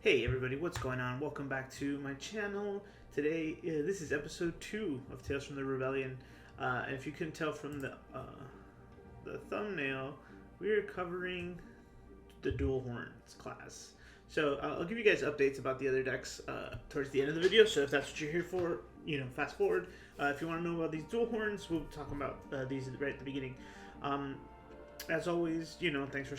Hey everybody, what's going on? Welcome back to my channel. Today, this is episode 2 of Tales from the Rebellion. And if you couldn't tell from the thumbnail, we're covering the Duelhorns class. So I'll give you guys updates about the other decks towards the end of the video. So if that's what you're here for, fast forward. If you want to know about these Duelhorns, we'll talk about these right at the beginning. As always, thanks for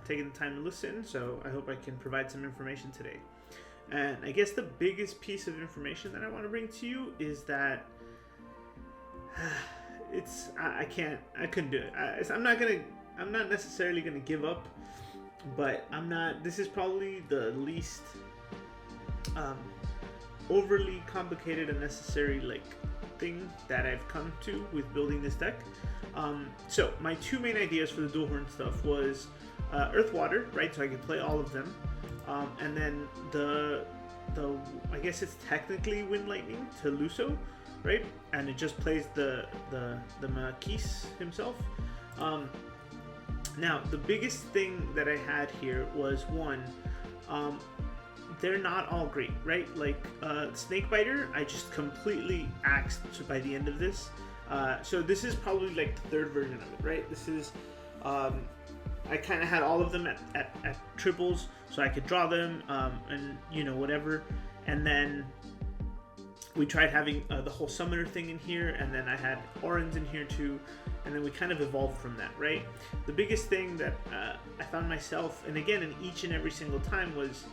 taking the time to listen, so I hope I can provide some information today. And I guess the biggest piece of information that I want to bring to you is that I couldn't do it. I'm not necessarily gonna give up, but this is probably the least overly complicated and necessary thing that I've come to with building this deck. So my two main ideas for the Duelhorn stuff was Earth Water, right? So I could play all of them, and then the I guess it's technically Wind Lightning to Luso, right? And it just plays the Marquise himself. Now the biggest thing that I had here was one, they're not all great, right? Snakebiter, I just completely axed by the end of this. So this is probably the third version of it, right? This is I kind of had all of them at triples, so I could draw them, and whatever. And then we tried having the whole summoner thing in here, and then I had Orans in here too, and then we kind of evolved from that, right? The biggest thing that I found myself, and again in each and every single time, was,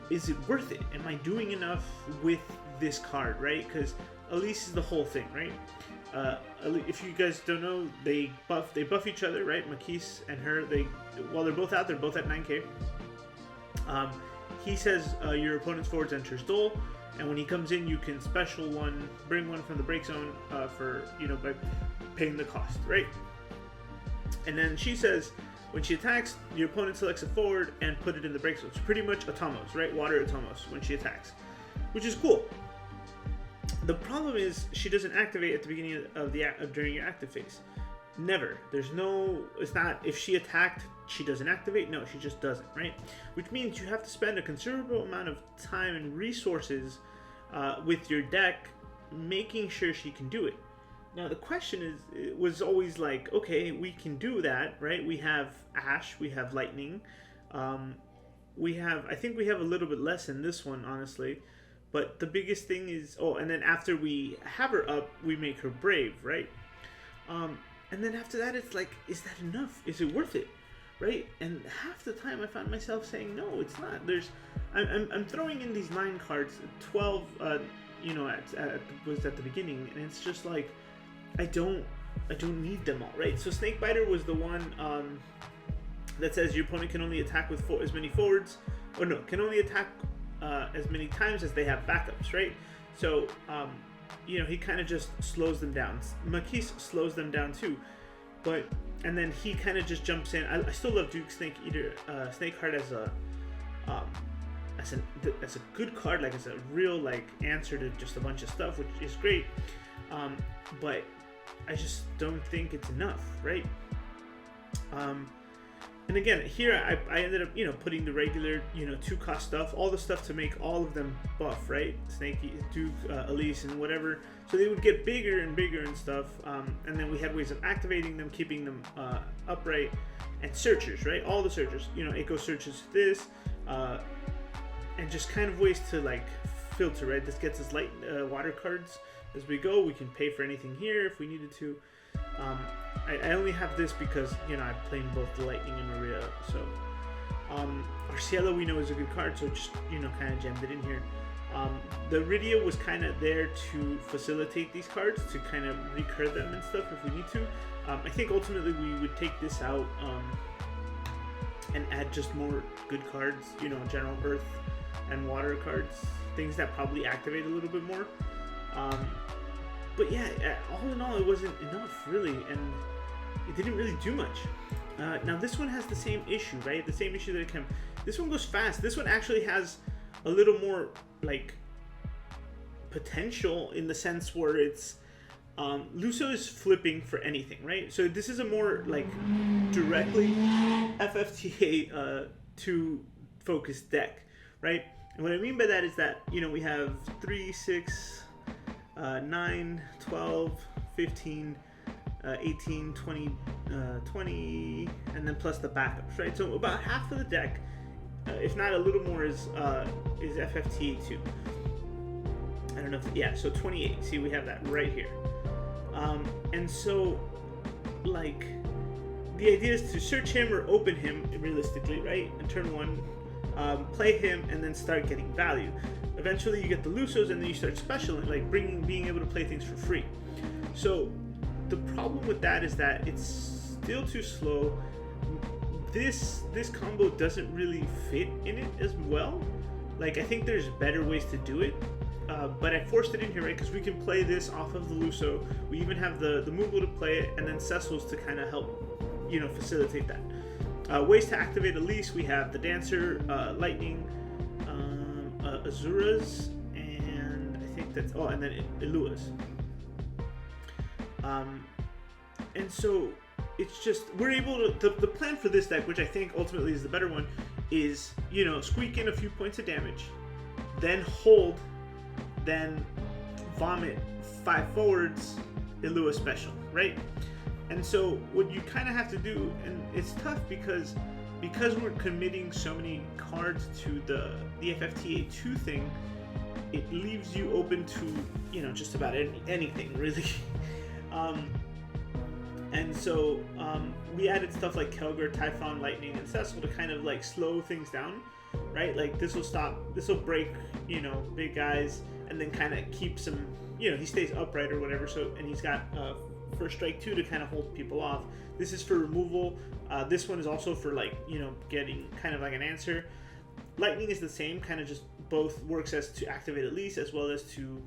is it worth it? Am I doing enough with this card, right? Because Elise is the whole thing, right? If you guys don't know, they buff each other, right? Marquise and her, while they're both out, they're both at 9k. He says your opponent's forwards enters duel, and when he comes in, you can special one, bring one from the break zone for by paying the cost, right? And then she says when she attacks, your opponent selects a forward and put it in the break zone. It's pretty much Atomos, right? Water Atomos when she attacks, which is cool. The problem is she doesn't activate at the beginning of during your active phase. Never. There's no. It's not if she attacked, she doesn't activate. No, she just doesn't. Right. Which means you have to spend a considerable amount of time and resources with your deck, making sure she can do it. Now the question was always okay, we can do that, right? We have Ash, we have Lightning, I think we have a little bit less in this one, honestly. But the biggest thing is, and then after we have her up, we make her brave, right? And then after that, it's is that enough? Is it worth it, right? And half the time, I found myself saying, no, it's not. I'm throwing in these 9 cards, 12, was at the beginning, and it's just I don't need them all, right? So Snakebiter was the one that says your opponent can only attack with as many forwards, or no, can only attack as many times as they have backups, right? So, he kind of just slows them down. Marquise slows them down too, and then he kind of just jumps in. I still love Duke Snakeheart as a good card, as a real answer to just a bunch of stuff, which is great. But I just don't think it's enough, right? And again, here I ended up, putting the regular, 2-cost stuff, all the stuff to make all of them buff, right? Snakey, Duke, Elise, and whatever. So they would get bigger and bigger and stuff. And then we had ways of activating them, keeping them upright, and searchers, right? All the searchers, Echo searches this, and just kind of ways to filter, right? This gets us light water cards as we go. We can pay for anything here if we needed to. I only have this because, I'm playing both the Lightning and Maria, so Arciela we know is a good card, so just, kind of jammed it in here. The Rydia was kind of there to facilitate these cards, to kind of recur them and stuff if we need to. I think ultimately we would take this out and add just more good cards, general Earth and Water cards, things that probably activate a little bit more. But yeah, all in all, it wasn't enough, really, and it didn't really do much. Now, this one has the same issue, right? The same issue that it can. This one goes fast. This one actually has a little more, potential in the sense where it's Luso is flipping for anything, right? So this is a more directly FFTA to focused deck, right? And what I mean by that is that, we have 3, 6, 9, 12, 15, 18, 20, 20, and then plus the backups, right? So about half of the deck, if not a little more, is FFTA2. I don't know if, so 28. See, we have that right here. And so, like, the idea is to search him or open him realistically, right? In turn 1, play him, and then start getting value. Eventually, you get the Lusos, and then you start specialing, like being able to play things for free. So, the problem with that is that it's still too slow. This combo doesn't really fit in it as well. Like, I think there's better ways to do it. But I forced it in here, right? Because we can play this off of the Luso. We even have the Moogle to play it, and then Cecil's to kind of help, facilitate that. Ways to activate Elise: we have the Dancer, Lightning, Azuras, and I think that's and then Ilua's. And so it's just we're able to the plan for this deck, which I think ultimately is the better one, is squeak in a few points of damage, then hold. Then vomit 5 forwards, Ilua special, right? And so what you kind of have to do, and it's tough because we're committing so many cards to the FFTA2 thing, it leaves you open to just about anything really. And so we added stuff like Kelgar, Typhon, Lightning, and Cecil to kind of like slow things down, right? Like this will break big guys, and then kind of keeps him, he stays upright or whatever. So, and he's got first strike 2 to kind of hold people off. This is for removal. This one is also for getting kind of like an answer. Lightning is the same, kind of just both works as to activate Elise as well as to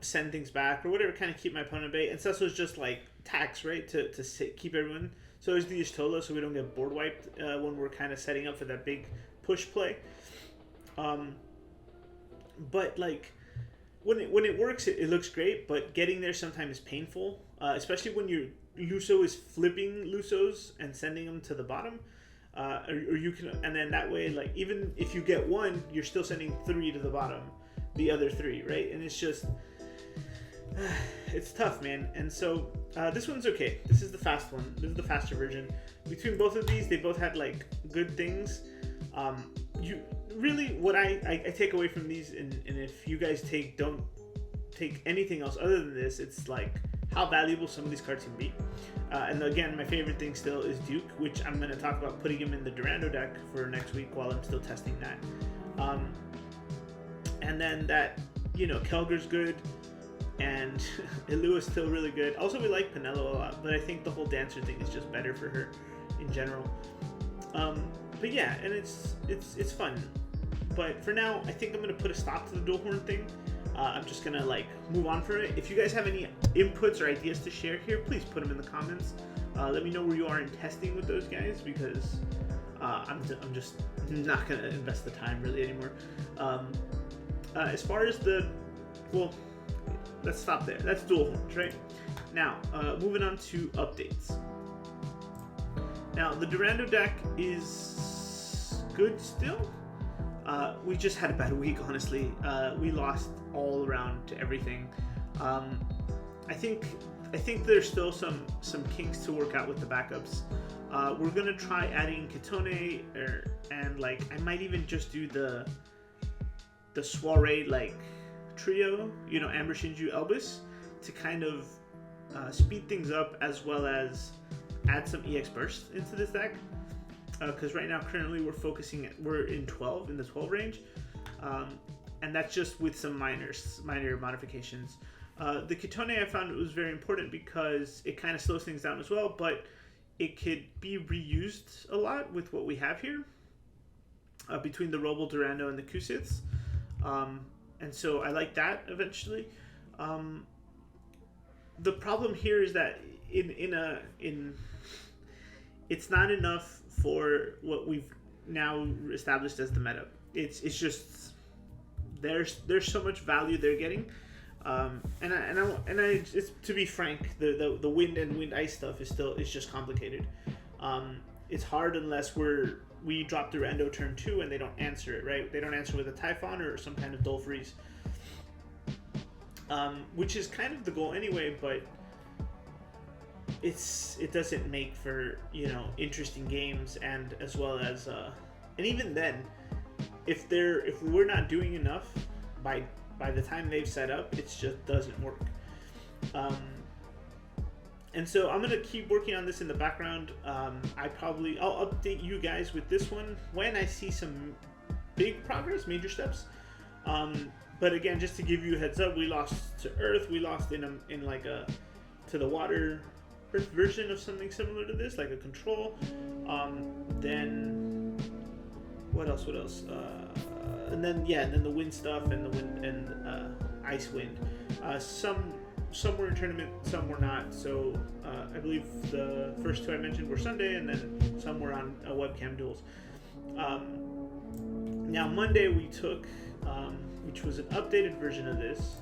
send things back or whatever, kind of keep my opponent at bay. And Cecil is just like tax, right, to keep everyone. So is the Y'shtola, so we don't get board wiped when we're kind of setting up for that big push play. But like when it works, it looks great. But getting there sometimes is painful, especially when your Luso is flipping Lusos and sending them to the bottom. Or you can, and then that way, like even if you get 1, you're still sending 3 to the bottom, the other 3, right? And it's just it's tough, man. And so this one's okay. This is the fast one. This is the faster version. Between both of these, they both had like good things. You really, what I take away from these, and if you guys don't take anything else other than this, it's like how valuable some of these cards can be. And again, my favorite thing still is Duke, which I'm going to talk about putting him in the Durando deck for next week while I'm still testing that. And then that, Kelgar's good, and Ilua's still really good. Also, we like Penelo a lot, but I think the whole Dancer thing is just better for her in general. But yeah, and it's fun. But for now, I think I'm going to put a stop to the Duelhorn thing. I'm just going to like move on from it. If you guys have any inputs or ideas to share here, please put them in the comments. Let me know where you are in testing with those guys, because I'm just not going to invest the time really anymore. As far as let's stop there. That's Duelhorns, right? Now, moving on to updates. Now, the Durando deck is good still. We just had a bad week, honestly. We lost all around to everything. I think there's still some kinks to work out with the backups. We're gonna try adding Kitone, and like I might even just do the soiree like trio, Amber, Shinju, Elvis, to kind of speed things up, as well as add some EX burst into this deck. Because right now, currently, we're in the 12 range, and that's just with some minor modifications. The Kitone, I found it was very important because it kind of slows things down as well, but it could be reused a lot with what we have here between the Robo, Durando, and the Kusits. And so I like that eventually. The problem here is that it's not enough for what we've now established as the meta. It's just there's so much value they're getting, and I it's, to be frank, the wind and wind ice stuff is just complicated. it's hard unless we drop through Endo turn 2 and they don't answer it, right? They don't answer with a Typhon or some kind of Dull Freeze. Which is kind of the goal anyway, but it doesn't make for, you know, interesting games, and as well as and even then, if we're not doing enough by the time they've set up, it just doesn't work. And so I'm gonna keep working on this in the background. I'll update you guys with this one when I see some big progress, major steps. But again, just to give you a heads up, we lost to Earth. We lost to the water Earth version of something similar to this, like a control. Then what else? And then the wind stuff and the wind and ice wind. Some were in tournament, some were not. So I believe the first two I mentioned were Sunday, and then some were on webcam duels. Now Monday we took, which was an updated version of this.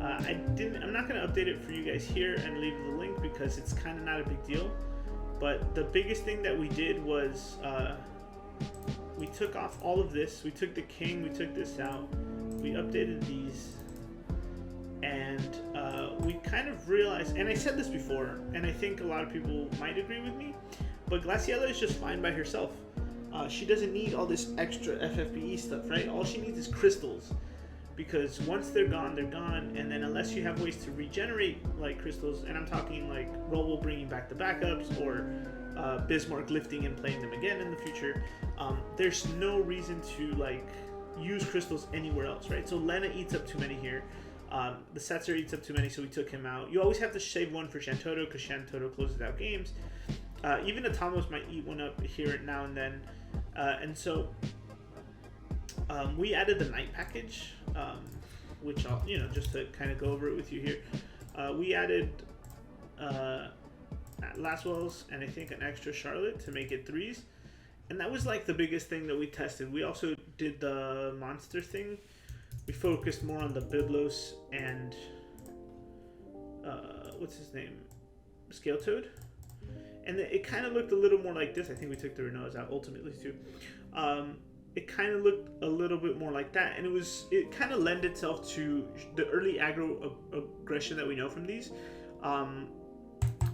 I'm not going to update it for you guys here and leave the link because it's kind of not a big deal. But the biggest thing that we did was we took off all of this. We took the king, we took this out, we updated these, and we kind of realized, and I said this before, and I think a lot of people might agree with me, but Glaciella is just fine by herself. She doesn't need all this extra FFBE stuff, right? All she needs is crystals, because once they're gone, and then unless you have ways to regenerate like crystals, and I'm talking like Robo bringing back the backups, or Bismarck lifting and playing them again in the future, there's no reason to like use crystals anywhere else, right? So Lena eats up too many here. The Setzer eats up too many, so we took him out. You always have to save one for Shantoto, because Shantoto closes out games. Even Atamos might eat one up here now and then. And so we added the night package, which I'll, just to kind of go over it with you here. We added Laswell's and I think an extra Charlotte to make it 3s. And that was like the biggest thing that we tested. We also did the monster thing. We focused more on the Biblos and what's his name? Scale Toad. And it kind of looked a little more like this. I think we took the Renaults out ultimately too. It kind of looked a little bit more like that, and it kind of lent itself to the early aggro aggression that we know from these. The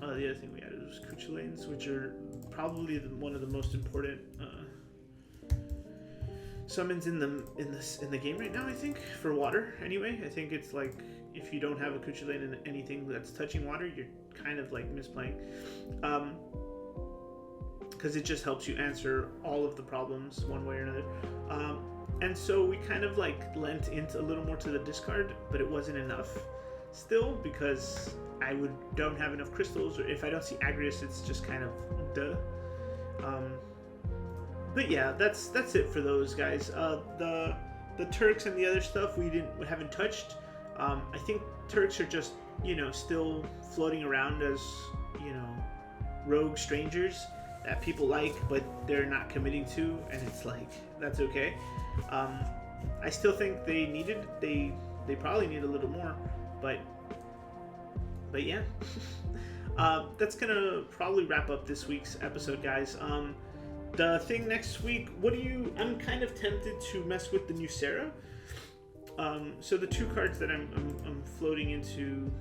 other thing we added was Cuchulains, which are probably one of the most important summons in the game right now. I think for water, anyway. I think it's like if you don't have a Cuchulain in anything that's touching water, you're kind of like misplaying. Because it just helps you answer all of the problems one way or another. And so we kind of like lent into a little more to the discard, but it wasn't enough still, because I don't have enough crystals, or if I don't see Agrius, it's just kind of duh. But yeah, that's it for those guys. The Turks and the other stuff we haven't touched. I think Turks are just still floating around as rogue strangers that people like, but they're not committing to, and it's like, that's okay. I still think they probably need a little more, but yeah. That's gonna probably wrap up this week's episode, guys. The thing next week, I'm kind of tempted to mess with the new Sarah. So the 2 cards that I'm floating into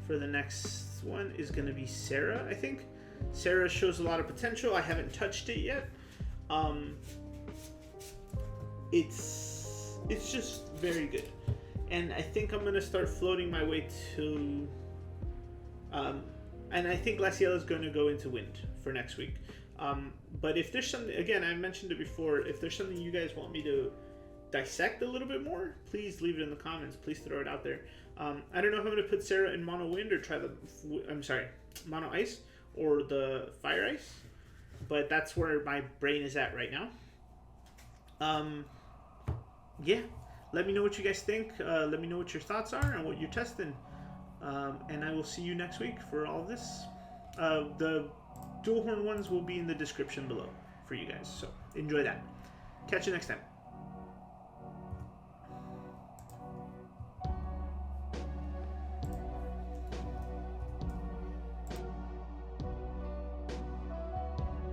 for the next one is going to be Sarah, I think. Sarah shows a lot of potential. I haven't touched it yet. It's just very good. And I think I'm going to start floating my way to... and I think Glaciella is going to go into Wind for next week. But if there's something... Again, I mentioned it before. If there's something you guys want me to dissect a little bit more, please leave it in the comments. Please throw it out there. I don't know if I'm going to put Sarah in Mono Wind or try Mono Ice or the Fire Ice, but that's where my brain is at right now. Yeah, let me know what you guys think. Let me know what your thoughts are and what you're testing. And I will see you next week for all of this. The Duelhorn ones will be in the description below for you guys, so enjoy that. Catch you next time.